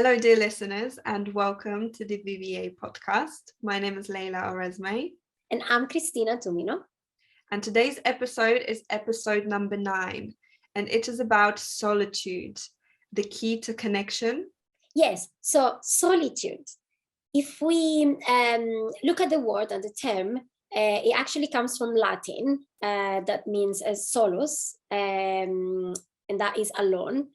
Hello, dear listeners, and welcome to the VVA Podcast. My name is Layla Oresme. And I'm Christina Tumino. And today's episode is episode number 9, and it is about solitude, the key to connection. Yes, so solitude. If we look at the word and the term, it actually comes from Latin, that means solus, and that is alone.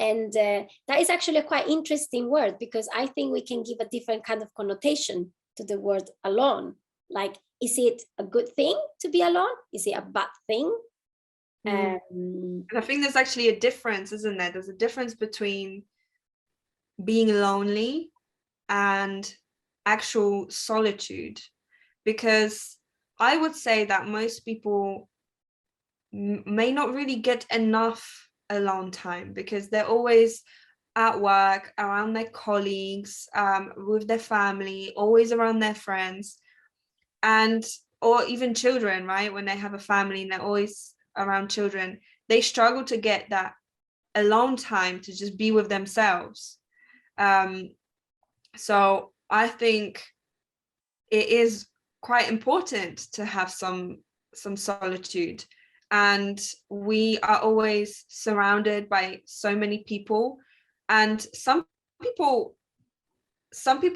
And that is actually a quite interesting word, because I think we can give a different kind of connotation to the word alone. Like, is it a good thing to be alone? Is it a bad thing? And I think there's actually a difference, isn't there? There's a difference between being lonely and actual solitude, because I would say that most people may not really get enough alone time, because they're always at work, around their colleagues, with their family, always around their friends, and or even children, right? When they have a family and they're always around children, they struggle to get that alone time to just be with themselves. So I think it is quite important to have some solitude. And we are always surrounded by so many people, and some people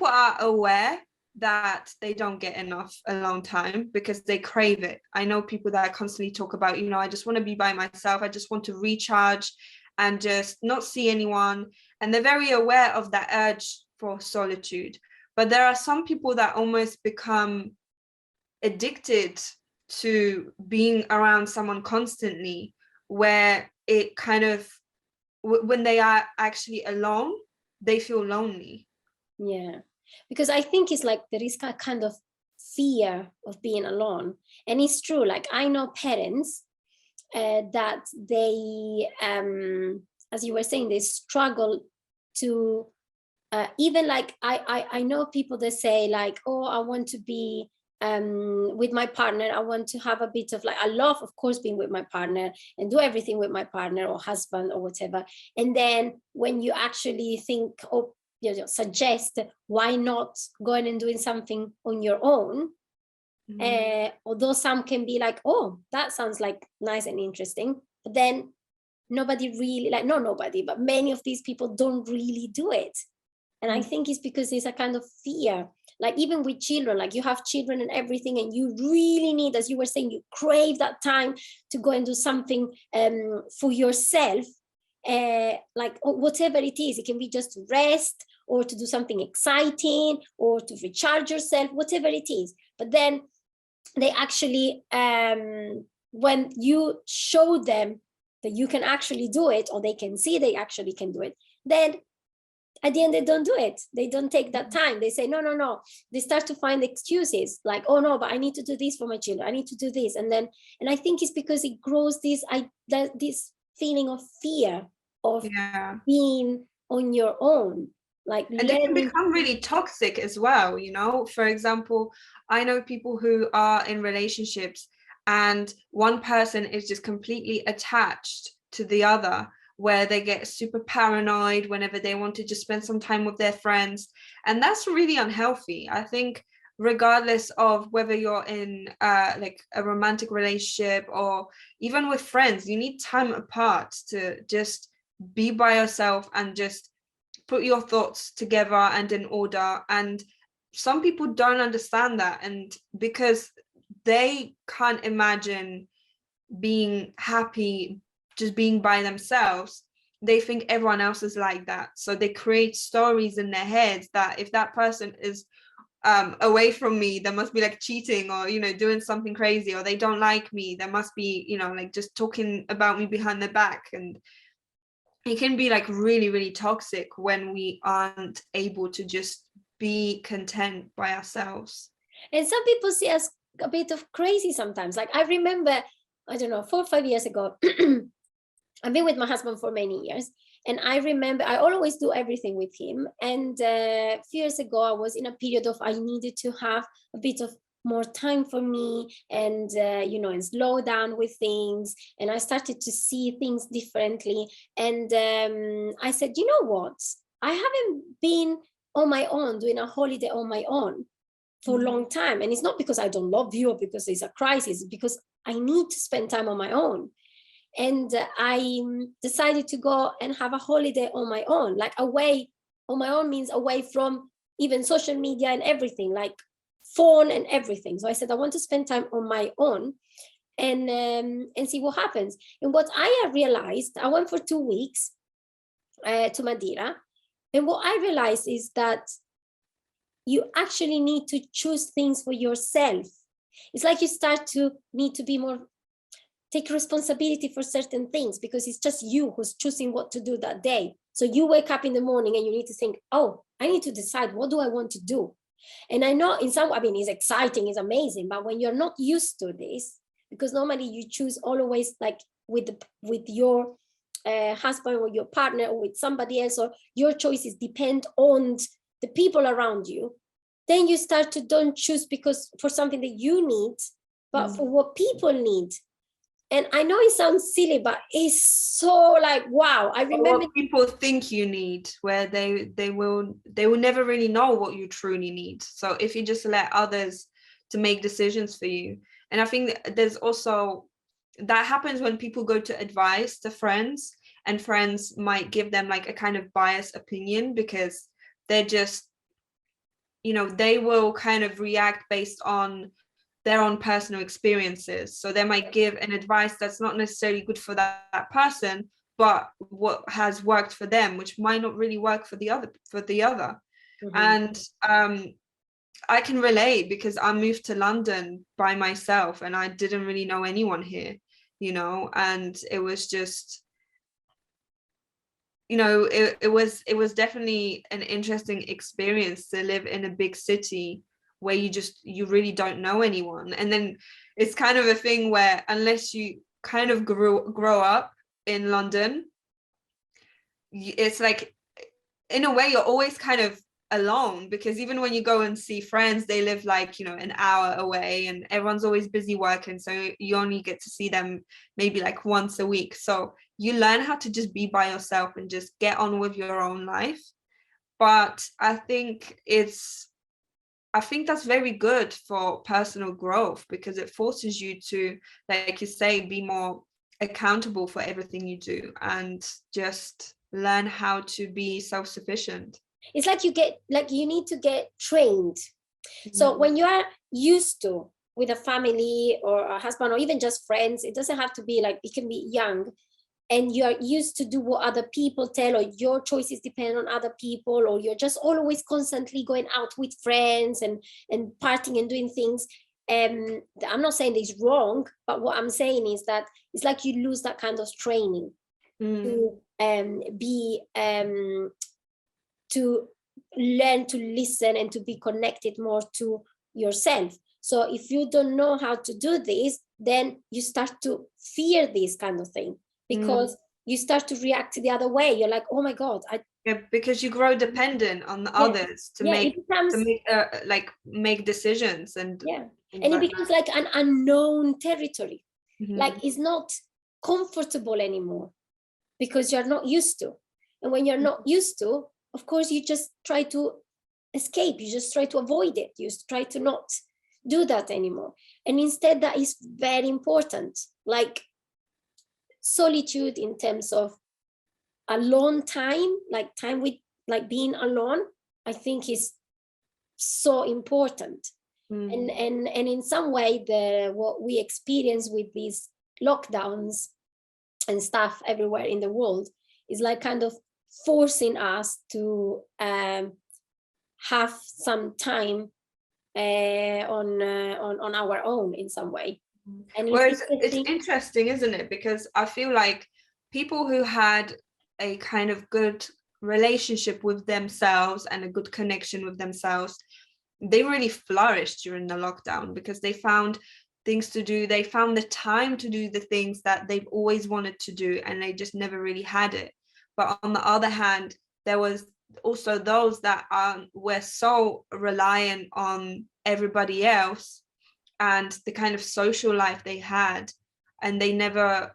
are aware that they don't get enough alone time because they crave it. I know people that constantly talk about, I just want to be by myself. I just want to recharge and just not see anyone. And they're very aware of that urge for solitude. But there are some people that almost become addicted to being around someone constantly, where it kind of, when they are actually alone, they feel lonely. Yeah, because I think it's like there is a kind of fear of being alone. And it's true, like I know parents that they, as you were saying, they struggle to, even like I know people that say like, oh, I want to be with my partner. I want to have a bit of like, I love, of course, being with my partner and do everything with my partner or husband or whatever. And then when you actually think, oh, suggest why not going and doing something on your own, although some can be like, oh, that sounds like nice and interesting, but then nobody really, like, not nobody, but many of these people don't really do it. And I think it's because there's a kind of fear, like even with children, like you have children and everything, and you really need, as you were saying, you crave that time to go and do something for yourself, like whatever it is. It can be just to rest or to do something exciting or to recharge yourself, whatever it is. But then they actually, when you show them that you can actually do it, or they can see they actually can do it, then at the end they don't do it. They don't take that time. They say no. They start to find excuses like, oh no, but I need to do this for my children, I need to do this. And I think it's because it grows this feeling of fear of being on your own, like, and it can become really toxic as well. For example, I know people who are in relationships and one person is just completely attached to the other, where they get super paranoid whenever they want to just spend some time with their friends. And that's really unhealthy. I think regardless of whether you're in like a romantic relationship or even with friends, you need time apart to just be by yourself and just put your thoughts together and in order. And some people don't understand that, and because they can't imagine being happy just being by themselves, they think everyone else is like that. So they create stories in their heads that if that person is away from me, they must be like cheating or doing something crazy, or they don't like me, they must be like just talking about me behind their back. And it can be like really, really toxic when we aren't able to just be content by ourselves. And some people see us a bit of crazy sometimes. Like I remember, I don't know, 4 or 5 years ago, I've been with my husband for many years, and I remember I always do everything with him. And a few years ago, I was in a period of I needed to have a bit of more time for me, and and slow down with things. And I started to see things differently. And I said, you know what? I haven't been on my own, doing a holiday on my own for a long time. And it's not because I don't love you or because it's a crisis, because I need to spend time on my own. And I decided to go and have a holiday on my own, like away on my own means away from even social media and everything, like phone and everything. So I said, I want to spend time on my own and see what happens. And what I have realized, I went for 2 weeks to Madeira. And what I realized is that you actually need to choose things for yourself. It's like you start to need to be more, take responsibility for certain things, because it's just you who's choosing what to do that day. So you wake up in the morning and you need to think, oh, I need to decide, what do I want to do? And I know in some, I mean, it's exciting, it's amazing, but when you're not used to this, because normally you choose always like with your husband or your partner or with somebody else, or your choices depend on the people around you, then you start to don't choose because for something that you need, but for what people need. And I know it sounds silly, but it's so like, wow. I remember what people think you need, where they will never really know what you truly need. So if you just let others to make decisions for you. And I think there's also, that happens when people go to advice to friends, and friends might give them like a kind of biased opinion, because they're just, you know, they will kind of react based on their own personal experiences. So they might give an advice that's not necessarily good for that person, but what has worked for them, which might not really work for the other. And I can relate, because I moved to London by myself and I didn't really know anyone here, you know, and it was just, you know, it was definitely an interesting experience to live in a big city where you really don't know anyone. And then it's kind of a thing where unless you kind of grow up in London, it's like, in a way, you're always kind of alone, because even when you go and see friends, they live like, you know, an hour away, and everyone's always busy working, so you only get to see them maybe like once a week. So you learn how to just be by yourself and just get on with your own life. But I think that's very good for personal growth, because it forces you to, like you say, be more accountable for everything you do and just learn how to be self-sufficient. It's like you need to get trained. So when you are used to with a family or a husband or even just friends, it doesn't have to be like, it can be young, and you're used to do what other people tell, or your choices depend on other people, or you're just always constantly going out with friends and partying and doing things. I'm not saying it's wrong, but what I'm saying is that it's like you lose that kind of training to be to learn to listen and to be connected more to yourself. So if you don't know how to do this, then you start to fear this kind of thing, because you start to react the other way. You're like, oh my God. Because you grow dependent on the others to make decisions. And it becomes like an unknown territory. Like it's not comfortable anymore, because you're not used to. And when you're not used to, of course, you just try to escape. You just try to avoid it. You try to not do that anymore. And instead, that is very important. Like solitude in terms of alone time, like time with, like being alone, I think is so important. And in some way, what we experience with these lockdowns and stuff everywhere in the world is like kind of forcing us to have some time on our own in some way. And it's interesting, isn't it? Because I feel like people who had a kind of good relationship with themselves and a good connection with themselves, they really flourished during the lockdown, because they found things to do. They found the time to do the things that they've always wanted to do, and they just never really had it. But on the other hand, there was also those that were so reliant on everybody else and the kind of social life they had, and they never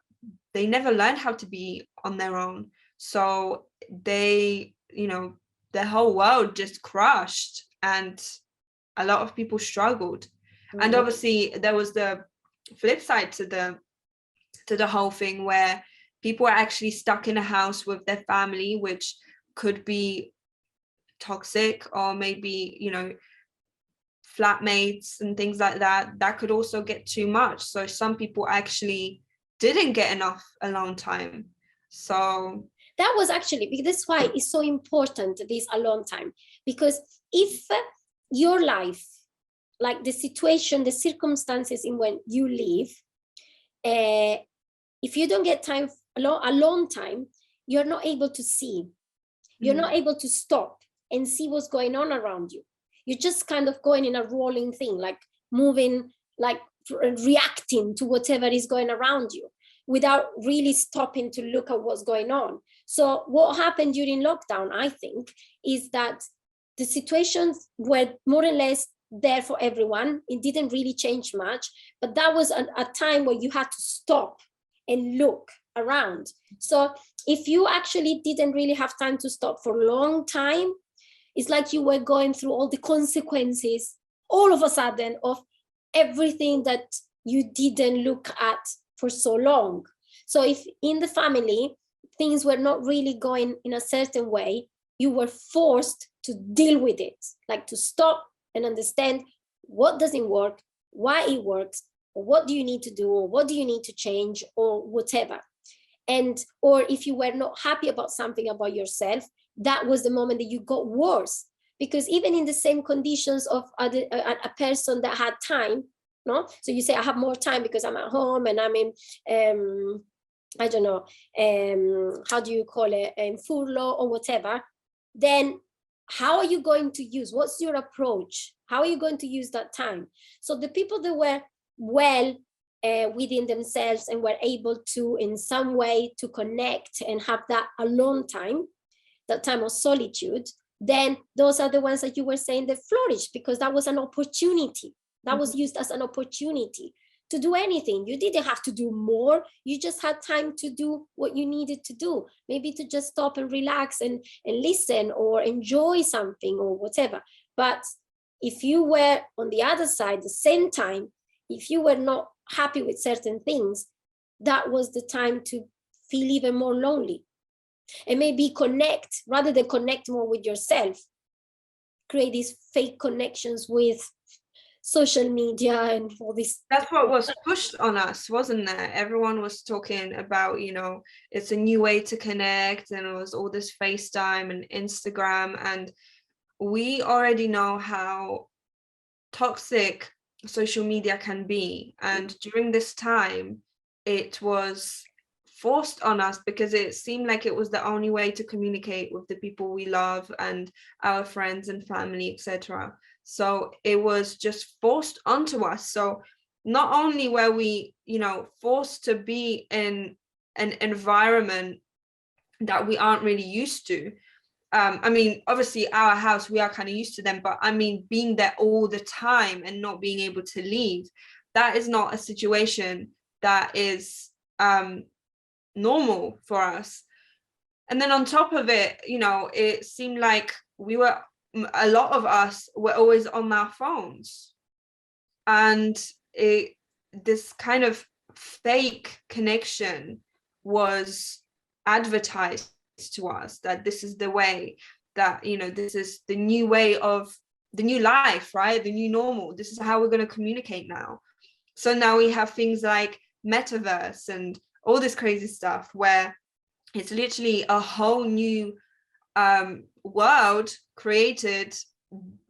learned how to be on their own. So they, you know, the whole world just crushed, and a lot of people struggled. And obviously there was the flip side to the whole thing, where people are actually stuck in a house with their family, which could be toxic, or maybe, you know, flatmates and things like that could also get too much. So some people actually didn't get enough alone time. So that was actually, because that's why it's so important, this alone time, because if your life, like the situation, the circumstances in when you live, if you don't get time alone time, you're not able to see, you're not able to stop and see what's going on around you. You're just kind of going in a rolling thing, like moving, like reacting to whatever is going around you without really stopping to look at what's going on. So what happened during lockdown, I think, is that the situations were more or less there for everyone. It didn't really change much, but that was a time where you had to stop and look around. So if you actually didn't really have time to stop for a long time, it's like you were going through all the consequences all of a sudden of everything that you didn't look at for so long. So if in the family things were not really going in a certain way, you were forced to deal with it, like to stop and understand what doesn't work, why it works, or what do you need to do, or what do you need to change, or whatever. And or if you were not happy about something about yourself, that was the moment that you got worse. Because even in the same conditions of a person that had time, no, so you say I have more time because I'm at home and I'm in I don't know, how do you call it, furlough or whatever, then how are you going to use, what's your approach, how are you going to use that time? So the people that were well within themselves and were able to in some way to connect and have that alone time, that time of solitude, then those are the ones that you were saying that flourished, because that was an opportunity, that was used as an opportunity to do anything. You didn't have to do more, you just had time to do what you needed to do, maybe to just stop and relax and listen or enjoy something or whatever. But if you were on the other side, the same time, if you were not happy with certain things, that was the time to feel even more lonely. And maybe connect, rather than connect more with yourself, create these fake connections with social media and all this. That's what was pushed on us, wasn't there? Everyone was talking about, you know, it's a new way to connect, and it was all this FaceTime and Instagram, and we already know how toxic social media can be. And during this time, it was forced on us because it seemed like it was the only way to communicate with the people we love and our friends and family, etc. So it was just forced onto us. So not only were we, you know, forced to be in an environment that we aren't really used to. I mean, obviously our house, we are kind of used to them, but I mean, being there all the time and not being able to leave, that is not a situation that is normal for us. And then on top of it, you know, it seemed like a lot of us were always on our phones, and this kind of fake connection was advertised to us, that this is the way, that, you know, this is the new way of the new life, right? The new normal. This is how we're going to communicate now. So now we have things like metaverse and all this crazy stuff where it's literally a whole new world created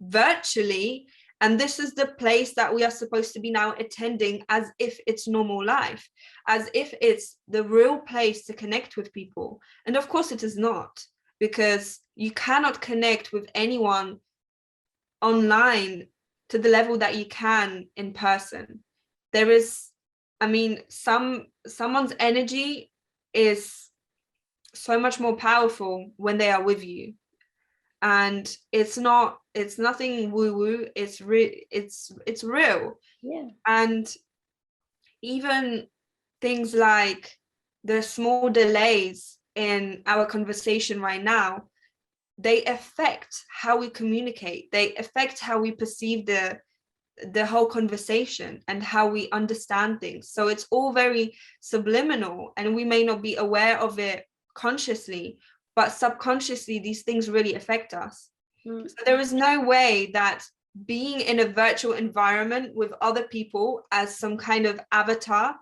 virtually, and this is the place that we are supposed to be now attending as if it's normal life, as if it's the real place to connect with people. And of course it is not, because you cannot connect with anyone online to the level that you can in person. There is, I mean, someone's energy is so much more powerful when they are with you. And it's nothing woo-woo, it's real. Yeah. And even things like the small delays in our conversation right now, they affect how we communicate. They affect how we perceive the whole conversation and how we understand things. So it's all very subliminal, and we may not be aware of it consciously, but subconsciously these things really affect us. So there is no way that being in a virtual environment with other people as some kind of avatar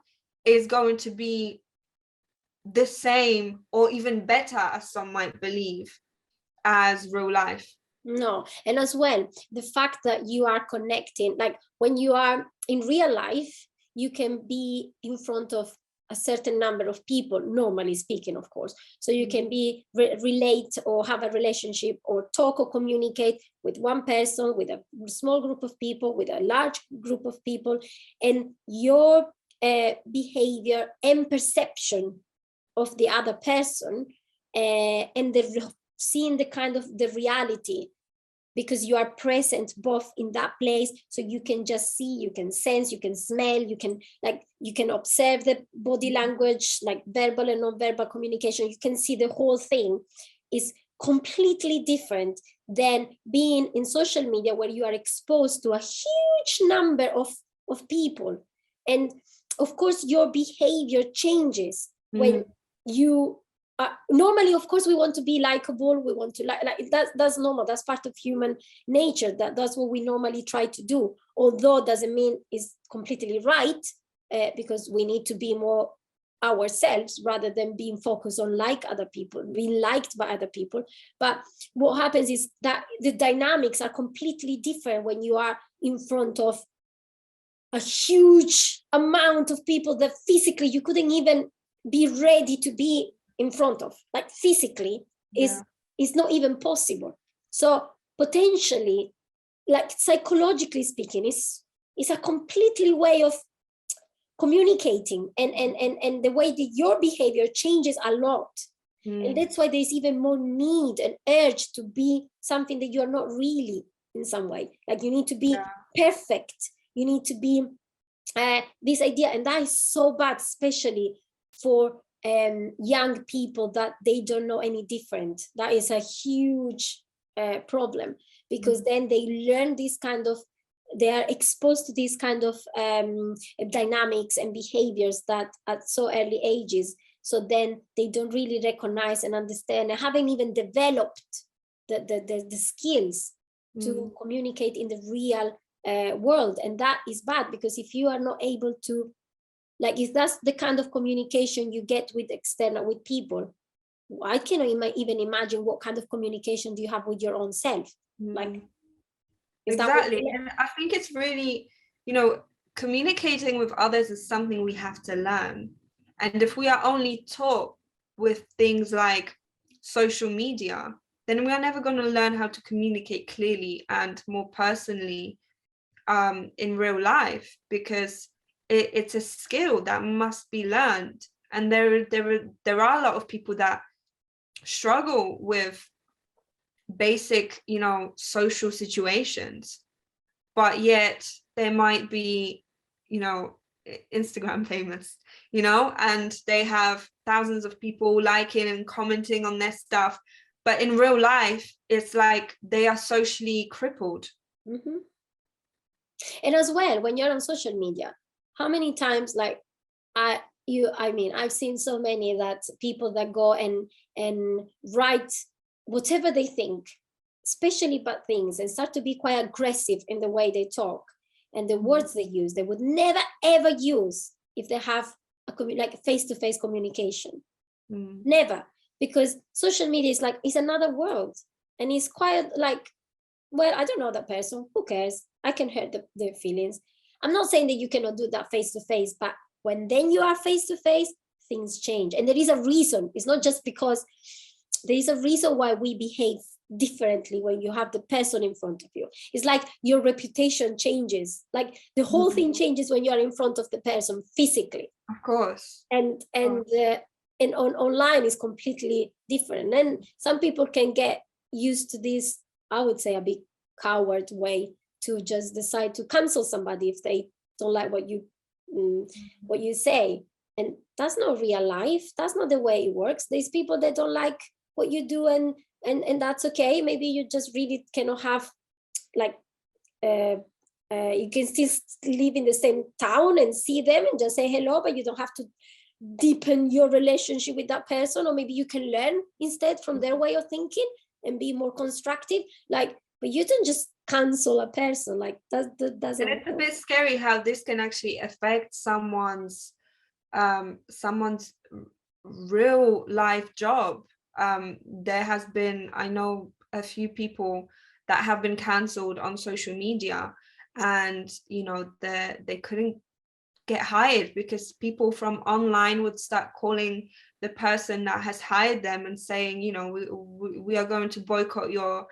is going to be the same or even better, as some might believe, as real life. No. And as well, the fact that you are connecting, like when you are in real life, you can be in front of a certain number of people, normally speaking, of course. So you can be relate or have a relationship or talk or communicate with one person, with a small group of people, with a large group of people, and your behavior and perception of the other person, and seeing the kind of the reality, because you are present both in that place, so you can just see, you can sense, you can smell, you can observe the body language, like verbal and non-verbal communication. You can see the whole thing is completely different than being in social media, where you are exposed to a huge number of people. And of course your behavior changes when you normally, of course, we want to be likable, we want to like that's normal, that's part of human nature, that's what we normally try to do, although doesn't mean it's completely right, because we need to be more ourselves rather than being focused on like other people, being liked by other people. But what happens is that the dynamics are completely different when you are in front of a huge amount of people that physically you couldn't even be ready to be in front of, like physically is not even possible. So potentially, like psychologically speaking, is a completely way of communicating, and the way that your behavior changes a lot. And that's why there's even more need and urge to be something that you're not really in some way. Like you need to be perfect, you need to be this idea, and that is so bad, especially for young people, that they don't know any different. That is a huge problem, because then they learn this kind of, they are exposed to these kind of dynamics and behaviors that at so early ages. So then they don't really recognize and understand, and haven't even developed the skills to communicate in the real world. And that is bad, because if you are not able to, like, if that's the kind of communication you get with external, with people, I cannot even imagine what kind of communication do you have with your own self. Like, exactly. And I think it's really, communicating with others is something we have to learn. And if we are only taught with things like social media, then we are never going to learn how to communicate clearly and more personally in real life, because it's a skill that must be learned. And there are a lot of people that struggle with basic, social situations, but yet they might be, Instagram famous, and they have thousands of people liking and commenting on their stuff, but in real life it's like they are socially crippled. And as well, when you're on social media, how many times, like, I've seen so many that people that go and write whatever they think, especially bad things, and start to be quite aggressive in the way they talk and the words they use, they would never ever use if they have like face-to-face communication. Never. Because social media is like, it's another world, and it's quite like, well, I don't know that person, who cares, I can hurt their feelings. I'm not saying that you cannot do that face-to-face, but when then you are face-to-face, things change. And there is a reason. It's not just because, there is a reason why we behave differently when you have the person in front of you. It's like your reputation changes. Like the whole thing changes when you are in front of the person physically. Of course. And on online is completely different. And some people can get used to this, I would say, a bit coward way to just decide to cancel somebody if they don't like what you say. And that's not real life. That's not the way it works. There's people that don't like what you do, and and that's okay. Maybe you just really cannot have like you can still live in the same town and see them and just say hello, but you don't have to deepen your relationship with that person. Or maybe you can learn instead from their way of thinking and be more constructive. Like, but you don't just cancel a person. Like that doesn't. And it's a bit scary how this can actually affect someone's real life job. There has been, I know a few people that have been cancelled on social media, and they couldn't get hired because people from online would start calling the person that has hired them and saying, we are going to boycott your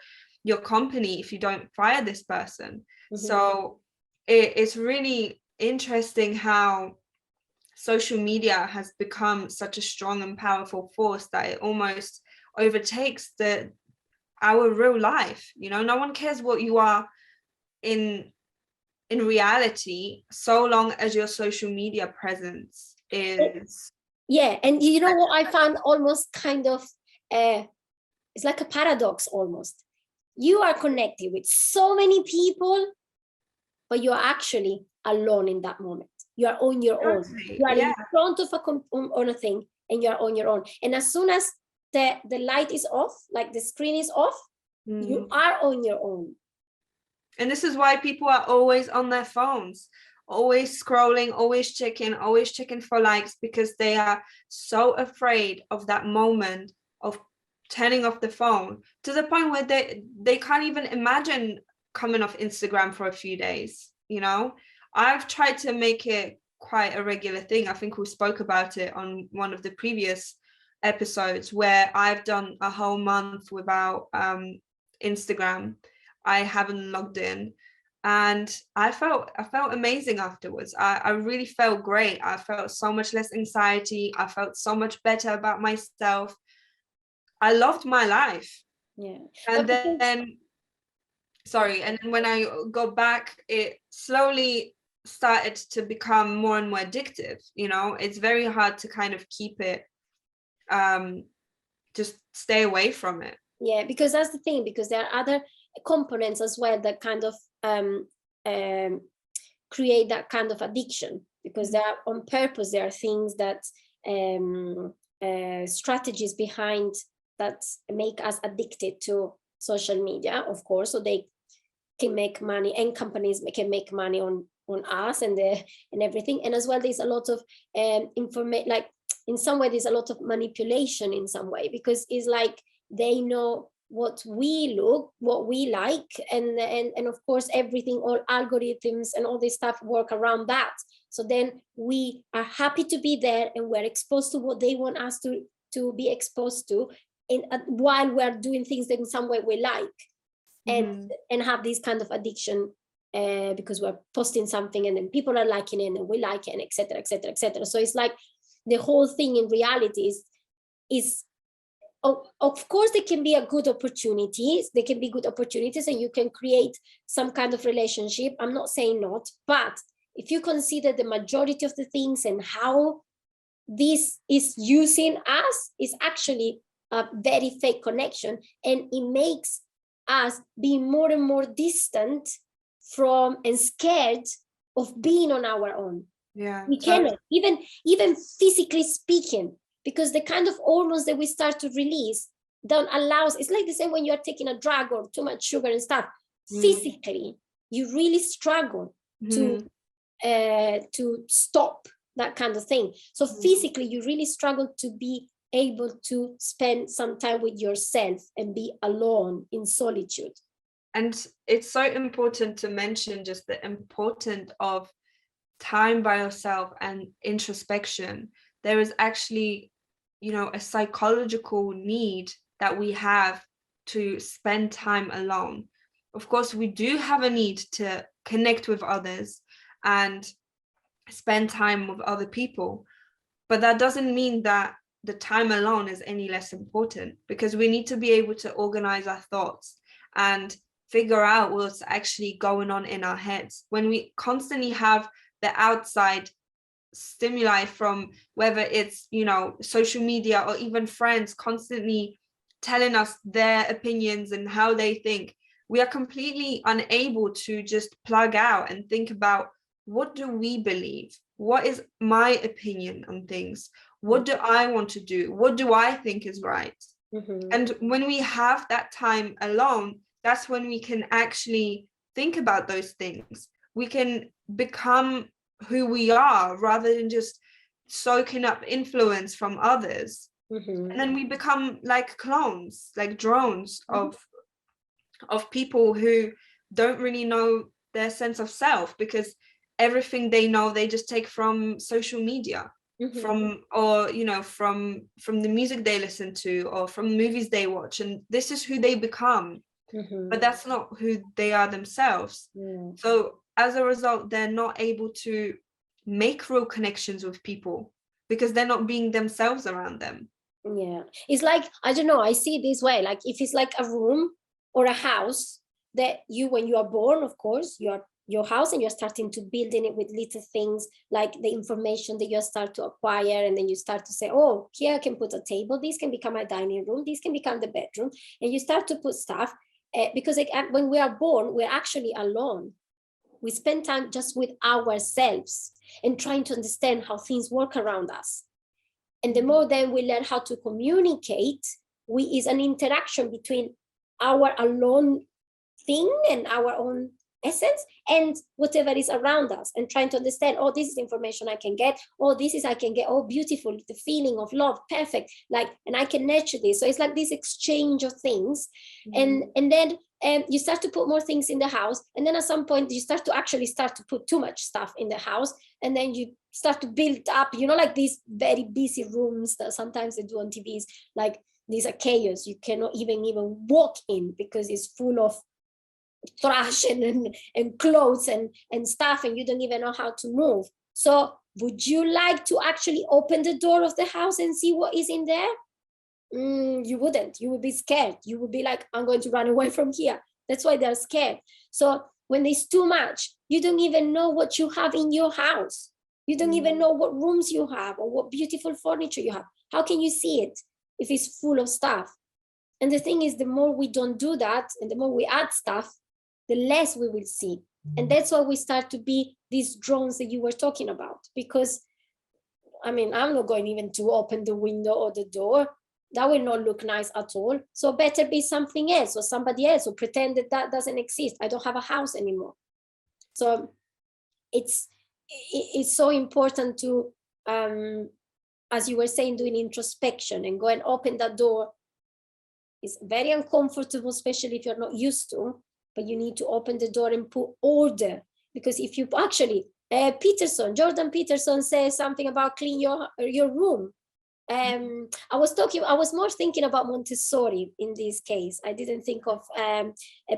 company if you don't fire this person. Mm-hmm. So it's really interesting how social media has become such a strong and powerful force that it almost overtakes our real life. No one cares what you are in reality, so long as your social media presence is. Yeah, and you know what I found almost kind of it's like a paradox almost. You are connected with so many people, but you're actually alone in that moment. You are on your own. You are in front of a thing, and you are on your own. And as soon as the light is off, like the screen is off, you are on your own. And this is why people are always on their phones, always scrolling, always checking for likes, because they are so afraid of that moment of turning off the phone, to the point where they can't even imagine coming off Instagram for a few days. I've tried to make it quite a regular thing. I think we spoke about it on one of the previous episodes, where I've done a whole month without Instagram. I haven't logged in, and I felt amazing afterwards. I really felt great. I felt so much less anxiety. I felt so much better about myself. I loved my life. Yeah. And then when I go back, it slowly started to become more and more addictive. It's very hard to kind of keep it, just stay away from it. Yeah, because that's the thing, because there are other components as well that kind of create that kind of addiction, because there are, on purpose, there are things that strategies behind that make us addicted to social media, of course, so they can make money, and companies can make money on us and everything. And as well, there's a lot of information, like in some way there's a lot of manipulation in some way, because it's like they know what we like, and of course everything, all algorithms and all this stuff work around that. So then we are happy to be there, and we're exposed to what they want us to be exposed to, while we're doing things that in some way we like, and have this kind of addiction because we're posting something and then people are liking it and we like it, and etc. So it's like the whole thing in reality is of course there can be good opportunities, and you can create some kind of relationship. I'm not saying not, but if you consider the majority of the things and how this is using us, is actually a very fake connection, and it makes us be more and more distant from and scared of being on our own. Yeah, we cannot, even physically speaking, because the kind of hormones that we start to release don't allow us. It's like the same when you're taking a drug or too much sugar and stuff. Physically, you really struggle to stop that kind of thing. So physically, you really struggle to be able to spend some time with yourself and be alone in solitude. And it's so important to mention just the importance of time by yourself and introspection. There is actually, a psychological need that we have to spend time alone. Of course, we do have a need to connect with others and spend time with other people, but that doesn't mean that the time alone is any less important, because we need to be able to organize our thoughts and figure out what's actually going on in our heads. When we constantly have the outside stimuli from whether it's social media or even friends constantly telling us their opinions and how they think, we are completely unable to just plug out and think about, what do we believe? What is my opinion on things? What do I want to do? What do I think is right? And when we have that time alone, that's when we can actually think about those things. We can become who we are rather than just soaking up influence from others. And then we become like clones, like drones of people who don't really know their sense of self, because everything they know they just take from social media, from, or from the music they listen to, or from movies they watch, and this is who they become. But that's not who they are themselves. So as a result, they're not able to make real connections with people because they're not being themselves around them. Yeah, it's like, I don't know, I see it this way, like if it's like a room or a house that when you are born, of course, your house, and you're starting to build in it with little things like the information that you start to acquire, and then you start to say, oh, here I can put a table, this can become my dining room, this can become the bedroom, and you start to put stuff, because like, when we are born, we're actually alone. We spend time just with ourselves and trying to understand how things work around us. And the more then we learn how to communicate, is an interaction between our alone thing and our own essence and whatever is around us, and trying to understand, oh, this is information I can get, oh, this is I can get, oh, beautiful, the feeling of love, perfect, like, and I can nurture this. So it's like this exchange of things. And then you start to put more things in the house, and then at some point you start to put too much stuff in the house, and then you start to build up, like these very busy rooms that sometimes they do on TVs, like these are chaos, you cannot even walk in because it's full of trash and clothes and stuff, and you don't even know how to move. So would you like to actually open the door of the house and see what is in there? You wouldn't. You would be scared. You would be like, I'm going to run away from here. That's why they're scared. So when there's too much, you don't even know what you have in your house. You don't even know what rooms you have or what beautiful furniture you have. How can you see it if it's full of stuff? And the thing is, the more we don't do that, and the more we add stuff, the less we will see. And that's why we start to be these drones that you were talking about. Because, I mean, I'm not going even to open the window or the door. That will not look nice at all. So better be something else or somebody else, or pretend that doesn't exist. I don't have a house anymore. So it's so important to, as you were saying, doing introspection and go and open that door. It's very uncomfortable, especially if you're not used to, but you need to open the door and put order. Because if you actually, Jordan Peterson says something about clean your room. I was more thinking about Montessori in this case. I didn't think of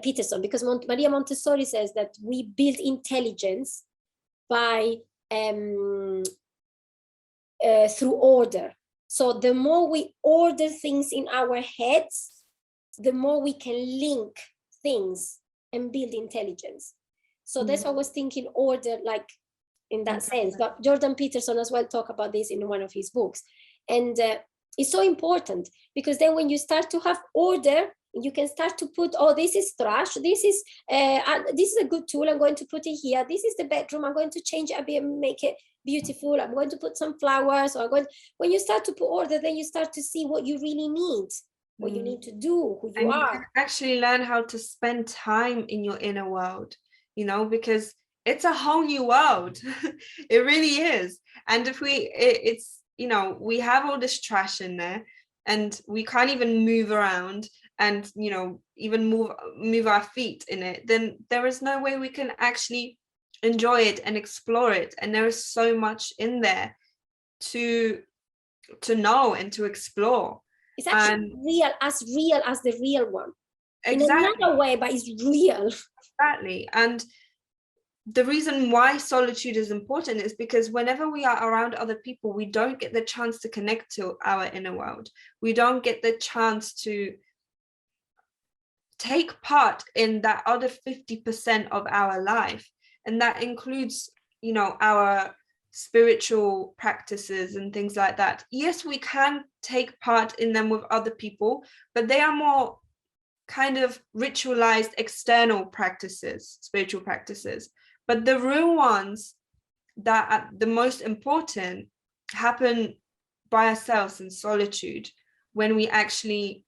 Peterson, because Maria Montessori says that we build intelligence by through order. So the more we order things in our heads, the more we can link things and build intelligence. So that's why I was thinking order, like in that sense. But Jordan Peterson as well talk about this in one of his books. And it's so important, because then when you start to have order, you can start to put, oh, this is trash, this is a good tool, I'm going to put it here, this is the bedroom, I'm going to change it a bit and make it beautiful, I'm going to put some flowers, or when you start to put order, then you start to see what you really need, what you need to do, who you are. You can actually learn how to spend time in your inner world, because it's a whole new world. It really is. And if it's we have all this trash in there, and we can't even move around and even move our feet in it, then there is no way we can actually enjoy it and explore it. And there is so much in there to know and to explore. It's actually real as the real one. Exactly. In another way, but it's real. Exactly. And the reason why solitude is important is because whenever we are around other people, we don't get the chance to connect to our inner world. We don't get the chance to take part in that other 50% of our life. And that includes, our spiritual practices and things like that, yes, we can take part in them with other people, but they are more kind of ritualized external practices, spiritual practices. But the real ones that are the most important happen by ourselves in solitude, when we actually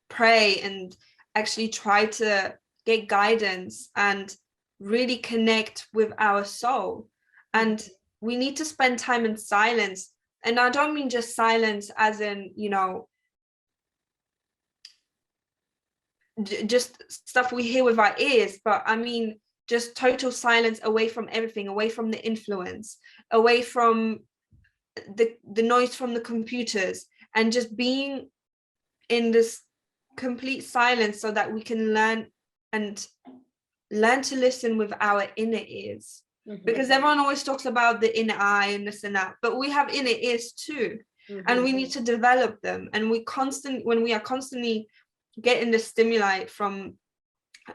pray and actually try to get guidance and really connect with our soul. And we need to spend time in silence. And I don't mean just silence as in, you know, just stuff we hear with our ears, but I mean just total silence, away from everything, away from the influence, away from the noise from the computers, and just being in this complete silence so that we can learn to listen with our inner ears. Because everyone always talks about the inner eye and this and that, but we have inner ears too. And we need to develop them. And when we are constantly getting the stimuli from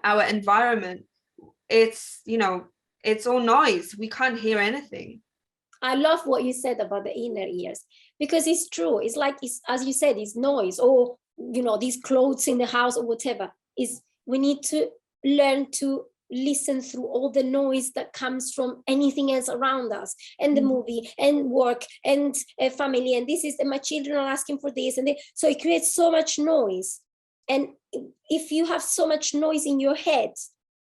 our environment, it's, you know, it's all noise. We can't hear anything. I love what you said about the inner ears, because it's true. It's like, it's, as you said, it's noise, or, you know, these clothes in the house or whatever. Is we need to learn to listen through all the noise that comes from anything else around us, and the movie and work and family, and this is, and my children are asking for this, and so it creates so much noise. And if you have so much noise in your head,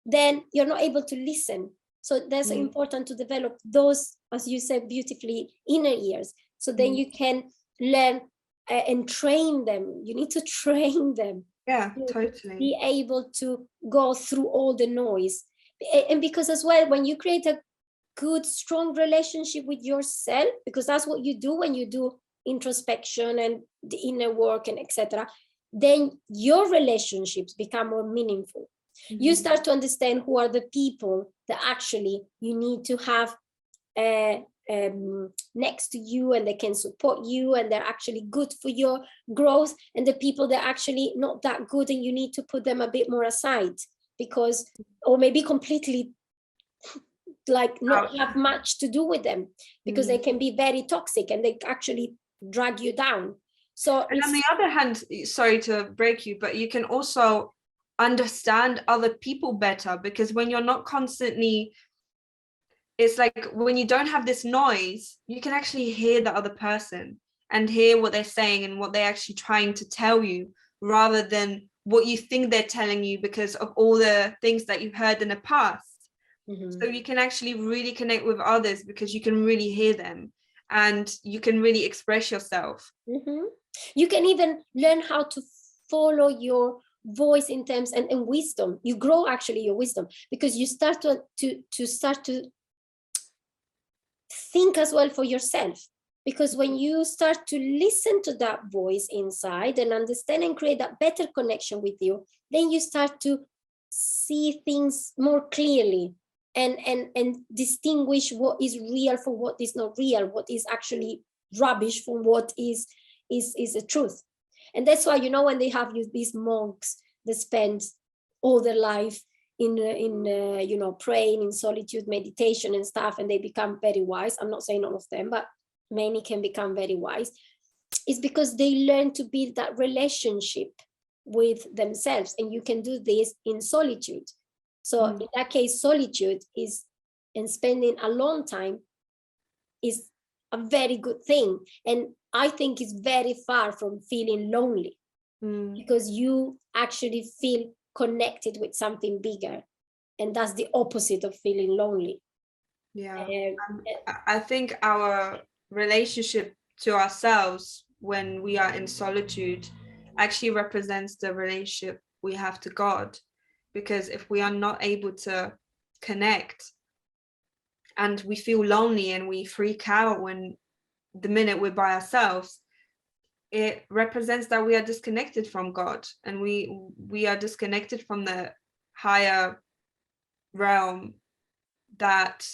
then you're not able to listen. So that's important to develop those, as you said beautifully, inner ears. So then you can learn and train them. You need to train them. Yeah, totally. Be able to go through all the noise. And because as well, when you create a good, strong relationship with yourself, because that's what you do when you do introspection and the inner work and etc., then your relationships become more meaningful. You start to understand who are the people that actually you need to have next to you, and they can support you, and they're actually good for your growth, and the people that are actually not that good, and you need to put them a bit more aside, because, or maybe completely like not have much to do with them, because they can be very toxic and they actually drag you down. So, and on the other hand, sorry to break you, but you can also understand other people better, because when you're not constantly, it's like when you don't have this noise, you can actually hear the other person and hear what they're saying and what they're actually trying to tell you, rather than what you think they're telling you because of all the things that you've heard in the past. So you can actually really connect with others because you can really hear them and you can really express yourself. You can even learn how to follow your voice in terms and wisdom. You grow actually your wisdom, because you start to start to think as well for yourself. Because when you start to listen to that voice inside and understand and create that better connection with you, then you start to see things more clearly and distinguish what is real from what is not real, what is actually rubbish from what is the truth. And that's why, you know, when they have these monks that spend all their life in you know, praying in solitude, meditation and stuff, and they become very wise. I'm not saying all of them, but many can become very wise. It's because they learn to build that relationship with themselves, and you can do this in solitude. So in that case, solitude is, and spending a long time is a very good thing. And I think it's very far from feeling lonely, because you actually feel connected with something bigger, and that's the opposite of feeling lonely. I think our relationship to ourselves when we are in solitude actually represents the relationship we have to God, because if we are not able to connect and we feel lonely and we freak out when the minute we're by ourselves, it represents that we are disconnected from God, and we are disconnected from the higher realm that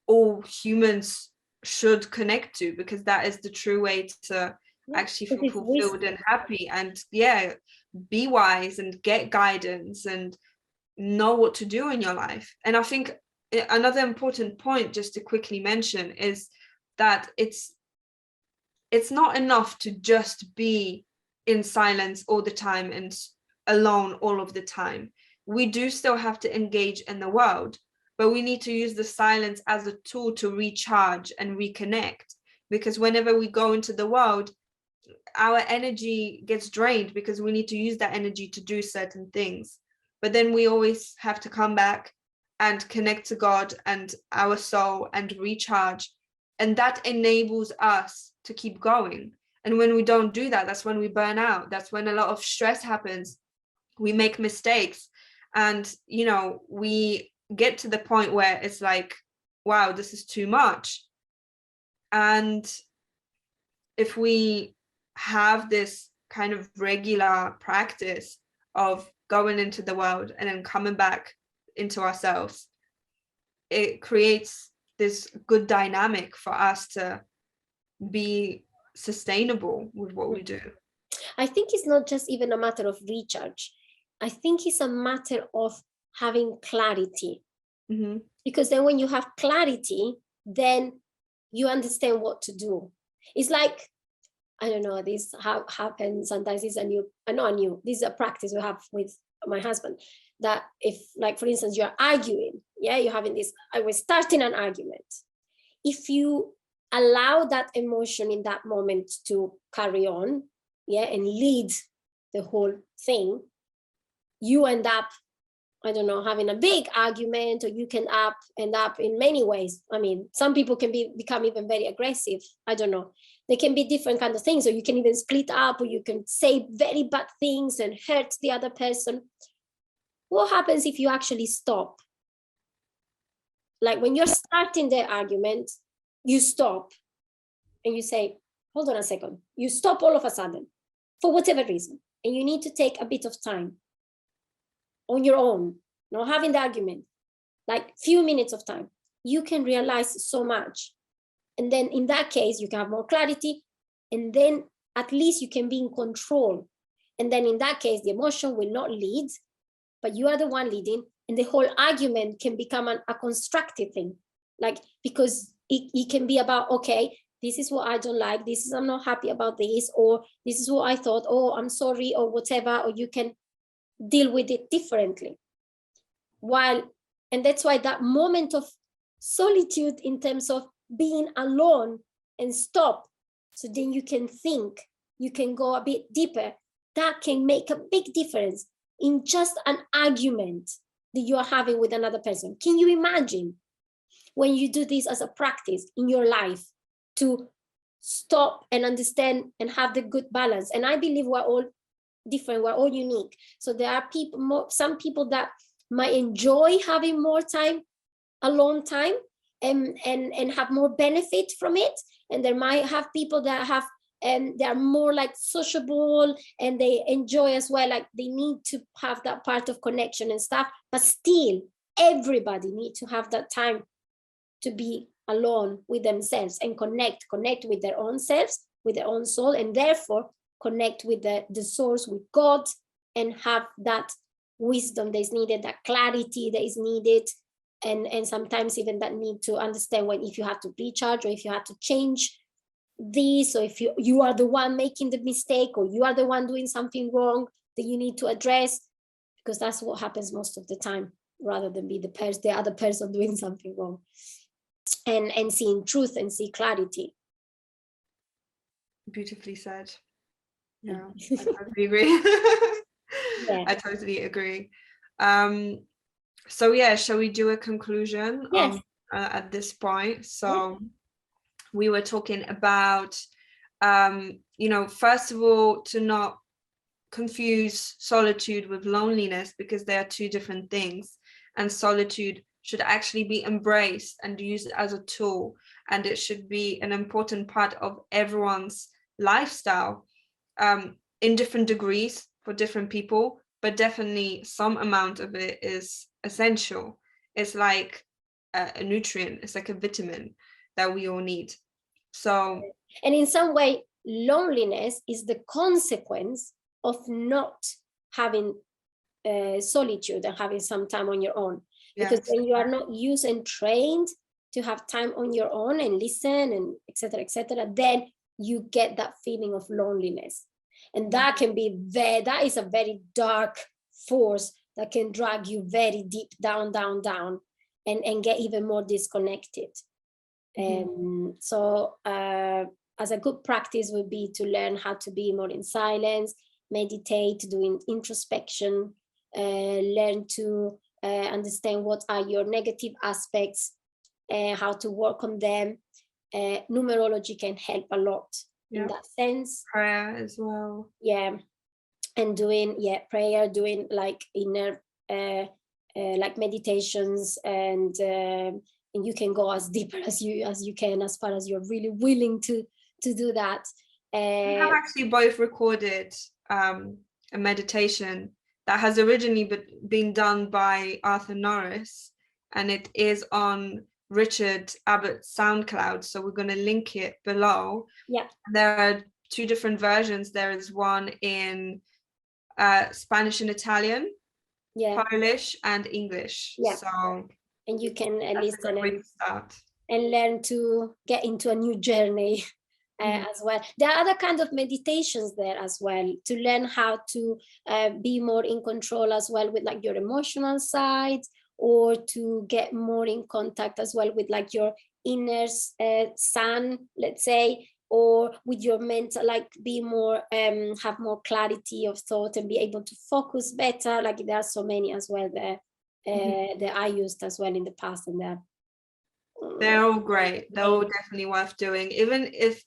all humans should connect to, because that is the true way to actually feel fulfilled and happy, and be wise and get guidance and know what to do in your life. And I think another important point just to quickly mention is that it's not enough to just be in silence all the time and alone all of the time. We do still have to engage in the world, but we need to use the silence as a tool to recharge and reconnect, because whenever we go into the world, our energy gets drained because we need to use that energy to do certain things. But then we always have to come back and connect to God and our soul and recharge. And that enables us to keep going. And when we don't do that, that's when we burn out. That's when a lot of stress happens. We make mistakes. And, you know, we get to the point where it's like, wow, this is too much. And if we have this kind of regular practice of going into the world and then coming back into ourselves, it creates this good dynamic for us to be sustainable with what we do. I think it's not just even a matter of recharge. I think it's a matter of having clarity. Mm-hmm. Because then when you have clarity, then you understand what to do. It's like, I don't know, this happens sometimes. This is a practice we have with my husband, that if, like, for instance, you're arguing, you're having this, I was starting an argument. If you allow that emotion in that moment to carry on, and lead the whole thing, you end up, I don't know, having a big argument, or you can end up in many ways. I mean, some people can become even very aggressive. I don't know. There can be different kinds of things, or you can even split up, or you can say very bad things and hurt the other person. What happens if you actually stop? Like when you're starting the argument, you stop and you say, hold on a second. You stop all of a sudden for whatever reason, and you need to take a bit of time on your own, not having the argument, like few minutes of time. You can realize so much. And then in that case, you can have more clarity, and then at least you can be in control. And then in that case, the emotion will not lead, but you are the one leading, and the whole argument can become a constructive thing. Like, because it can be about, okay, this is what I don't like, I'm not happy about this, or this is what I thought, oh, I'm sorry, or whatever, or you can deal with it differently. And that's why that moment of solitude, in terms of being alone and stop, so then you can think, you can go a bit deeper, that can make a big difference in just an argument that you are having with another person. Can you imagine when you do this as a practice in your life, to stop and understand and have the good balance? And I believe we're all different, we're all unique. So there are some people that might enjoy having more time, alone time, and have more benefit from it. And there might have people that have, and they are more like sociable, and they enjoy as well, like they need to have that part of connection and stuff. But still, everybody needs to have that time to be alone with themselves and connect with their own selves, with their own soul, and therefore connect with the source, with God, and have that wisdom that is needed, that clarity that is needed, and sometimes even that need to understand if you have to recharge, or if you have to change this, or if you are the one making the mistake, or you are the one doing something wrong that you need to address, because that's what happens most of the time, rather than be the other person doing something wrong, and seeing truth and see clarity. Beautifully said. Yeah, I totally agree. Yeah. I totally agree. So yeah, shall we do a conclusion? Yes. At this point? So we were talking about, first of all, to not confuse solitude with loneliness, because they are two different things, and solitude should actually be embraced and used as a tool, and it should be an important part of everyone's lifestyle, in different degrees for different people, but definitely some amount of it is essential. It's like a nutrient, it's like a vitamin that we all need. So, and in some way, loneliness is the consequence of not having solitude and having some time on your own. Because when you are not used and trained to have time on your own and listen and etc., then you get that feeling of loneliness. And that can be that is a very dark force that can drag you very deep down and get even more disconnected. So as a good practice would be to learn how to be more in silence, meditate, doing introspection, learn to understand what are your negative aspects, how to work on them. Numerology can help a lot in that sense. Prayer as well. Yeah. And doing prayer, doing like inner like meditations, and you can go as deep as you can, as far as you're really willing to do that. We have actually both recorded a meditation that has originally been done by Arthur Norris, and it is on Richard Abbot's SoundCloud, so we're going to link it below. There are 2 different versions. There is one in Spanish and Italian, Polish and English. So and you can listen and learn to get into a new journey as well. There are other kinds of meditations there as well, to learn how to be more in control as well with like your emotional side, or to get more in contact as well with like your inner sun, let's say, or with your mental, like be more have more clarity of thought and be able to focus better. Like there are so many as well there that I used as well in the past, and they're all great. They're all definitely worth doing, even if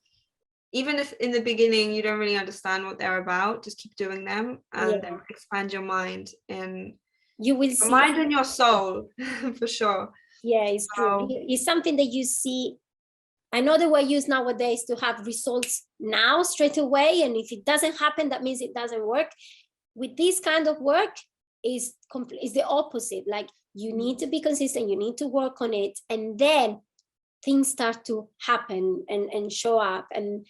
in the beginning you don't really understand what they're about. Just keep doing them, and they'll expand your mind, and you will see your mind and your soul for sure. It's true. It's something that you see. I know they were used nowadays to have results now straight away, and if it doesn't happen, that means it doesn't work. With this kind of work, is the opposite. Like, you need to be consistent, you need to work on it, and then things start to happen and show up, and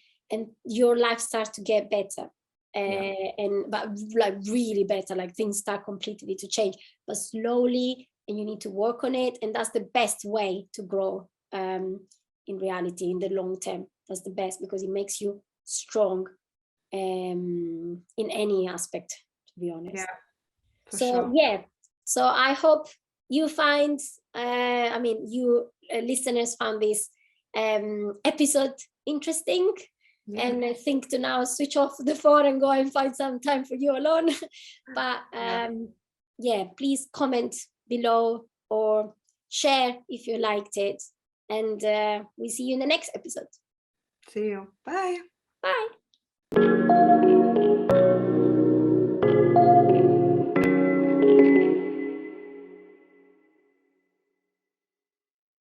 your life starts to get better. But like really better, like things start completely to change, but slowly, and you need to work on it, and that's the best way to grow. In reality, in the long term, that's the best, because it makes you strong in any aspect, to be honest. So I hope you find you listeners found this episode interesting, and I think to now switch off the phone and go and find some time for you alone. But please comment below or share if you liked it. And we'll see you in the next episode. See you. Bye. Bye.